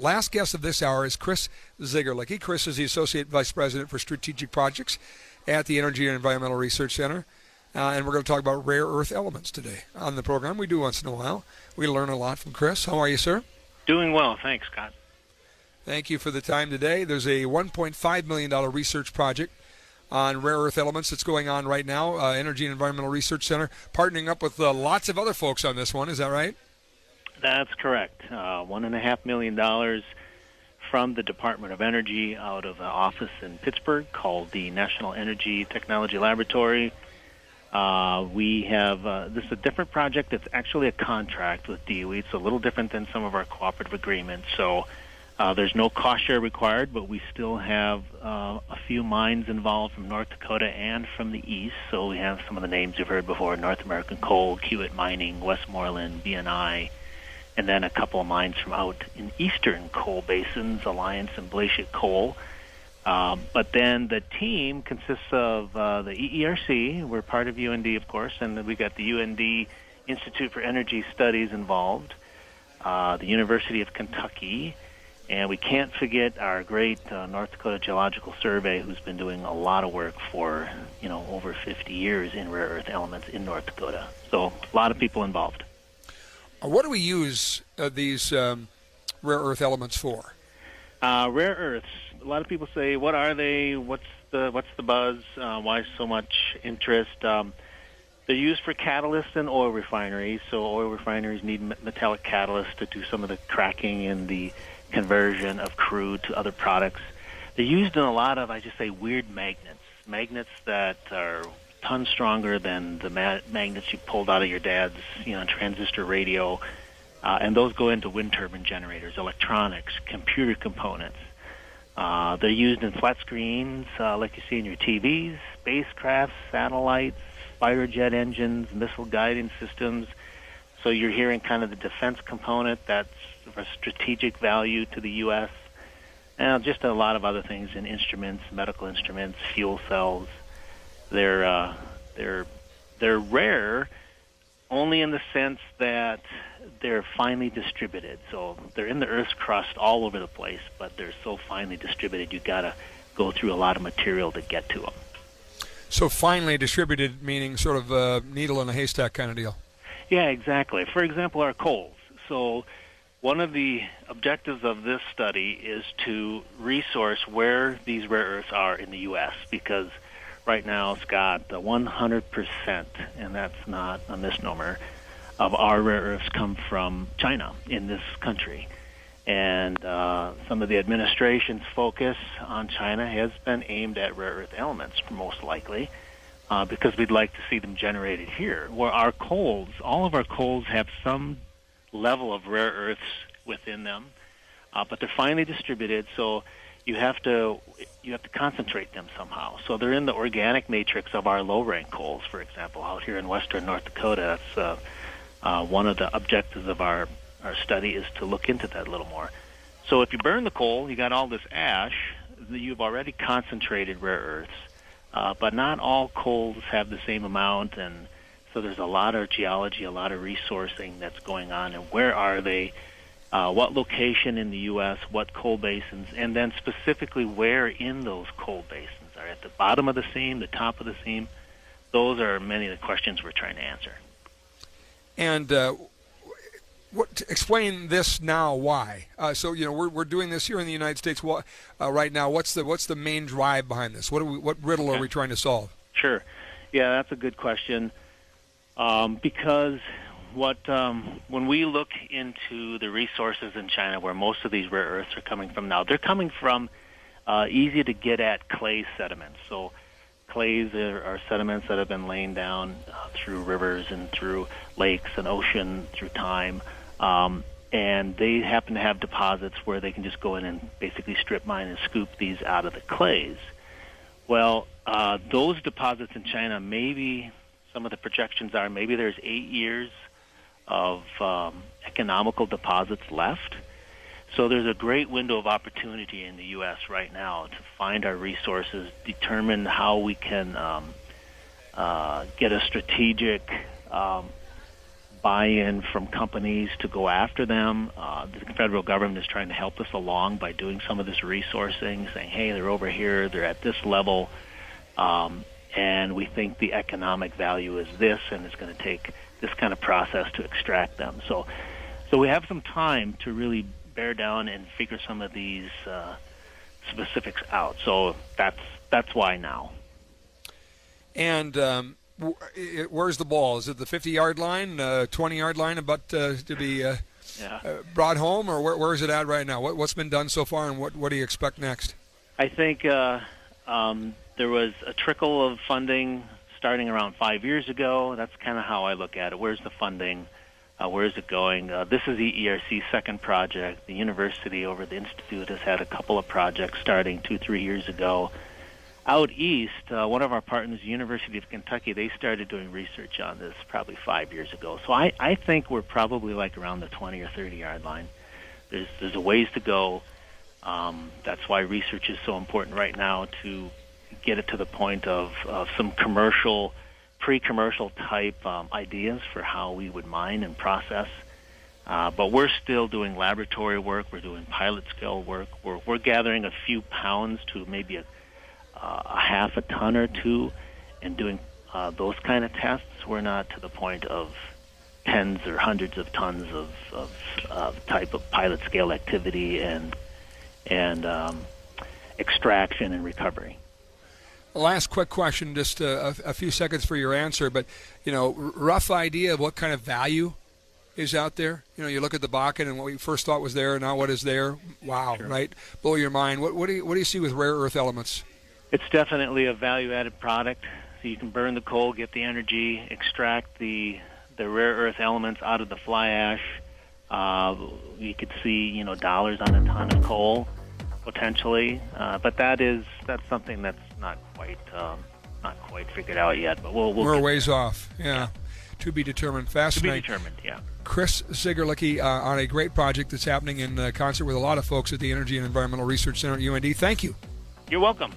last guest of this hour is Chris Zygarlicke. Chris is the Associate Vice President for Strategic Projects at the Energy and Environmental Research Center. And we're going to talk about rare earth elements today on the program. We do once in a while. We learn a lot from Chris. How are you, sir? Doing well. Thanks, Scott. Thank you for the time today. There's a $1.5 million research project on rare earth elements that's going on right now. Energy and Environmental Research Center partnering up with lots of other folks on this one. Is that right? That's correct. $1.5 million from the Department of Energy out of an office in Pittsburgh called the National Energy Technology Laboratory. We have this is a different project. It's actually a contract with DOE. It's a little different than some of our cooperative agreements. So there's no cost share required, but we still have a few mines involved from North Dakota and from the east. So we have some of the names you've heard before: North American Coal, Kiewit Mining, Westmoreland, BNI. And then a couple of mines from out in eastern coal basins, Alliance and Blasiat Coal. But then the team consists of the EERC. We're part of UND, of course, and then we got the UND Institute for Energy Studies involved, the University of Kentucky, and we can't forget our great North Dakota Geological Survey, who's been doing a lot of work for over 50 years in rare earth elements in North Dakota. So a lot of people involved. What do we use these rare earth elements for? Rare earths. A lot of people say, "What are they? What's the buzz? Why so much interest?" They're used for catalysts in oil refineries. So oil refineries need metallic catalysts to do some of the cracking and the conversion of crude to other products. They're used in a lot of, I just say, weird magnets that are ton stronger than the magnets you pulled out of your dad's, transistor radio, and those go into wind turbine generators, electronics, computer components. They're used in flat screens, like you see in your TVs, spacecraft, satellites, fighter jet engines, missile guidance systems. So you're hearing kind of the defense component that's of a strategic value to the U.S., and just a lot of other things in instruments, medical instruments, fuel cells. They're rare only in the sense that they're finely distributed. So they're in the Earth's crust all over the place, but they're so finely distributed you got to go through a lot of material to get to them. So finely distributed meaning sort of a needle in a haystack kind of deal. Yeah, exactly. For example, our coals. So one of the objectives of this study is to resource where these rare earths are in the U.S. because right now, Scott, 100%, and that's not a misnomer, of our rare earths come from China in this country. And some of the administration's focus on China has been aimed at rare earth elements, most likely, because we'd like to see them generated here. Where our coals, all of our coals have some level of rare earths within them, but they're finely distributed, so you have to concentrate them somehow. So they're in the organic matrix of our low-rank coals, for example, out here in western North Dakota. That's one of the objectives of our study is to look into that a little more. So if you burn the coal, you got all this ash. You've already concentrated rare earths, but not all coals have the same amount, and so there's a lot of geology, a lot of resourcing that's going on, and where are they? What location in the U.S., what coal basins, and then specifically where in those coal basins are at the bottom of the seam, the top of the seam. Those are many of the questions we're trying to answer. And explain this now. Why? So we're doing this here in the United States right now. What's the main drive behind this? What riddle are we trying to solve? Sure. Yeah, that's a good question. Because when we look into the resources in China, where most of these rare earths are coming from now, they're coming from easy to get at clay sediments. So clays are sediments that have been laying down through rivers and through lakes and ocean through time, and they happen to have deposits where they can just go in and basically strip mine and scoop these out of the clays. Well, those deposits in China, maybe some of the projections are maybe there's 8 years of economical deposits left. So there's a great window of opportunity in the U.S. right now to find our resources, determine how we can get a strategic buy-in from companies to go after them. The federal government is trying to help us along by doing some of this resourcing, saying, hey, they're over here, they're at this level, and we think the economic value is this, and it's going to take this kind of process to extract them. So we have some time to really bear down and figure some of these specifics out. So that's why now. And where's the ball? Is it the 50-yard line, 20-yard line about to be brought home, or where is it at right now? What's been done so far, and what do you expect next? I think there was a trickle of funding starting around 5 years ago. That's kind of how I look at it. Where's the funding? Where is it going? This is the EERC's second project. The university over the Institute has had a couple of projects starting 2-3 years ago. Out east, one of our partners, the University of Kentucky, they started doing research on this probably 5 years ago. So I think we're probably like around the 20 or 30-yard line. There's a ways to go. That's why research is so important right now, to get it to the point of some pre-commercial type ideas for how we would mine and process. But we're still doing laboratory work. We're doing pilot scale work. We're gathering a few pounds to maybe a half a ton or two and doing those kind of tests. We're not to the point of tens or hundreds of tons of type of pilot scale activity and extraction and recovery. Last quick question, just a few seconds for your answer, but rough idea of what kind of value is out there. You look at the Bakken and what we first thought was there, now what is there? Wow, sure. Right? Blow your mind. What do you see with rare earth elements? It's definitely a value-added product. So you can burn the coal, get the energy, extract the rare earth elements out of the fly ash. You could see dollars on a ton of coal potentially, but that's something that's not quite figured out yet. But we're a ways off. Yeah. To be determined. Fascinating. To be determined. Yeah. Chris Zygarlicke on a great project that's happening in concert with a lot of folks at the Energy and Environmental Research Center at UND. Thank you. You're welcome.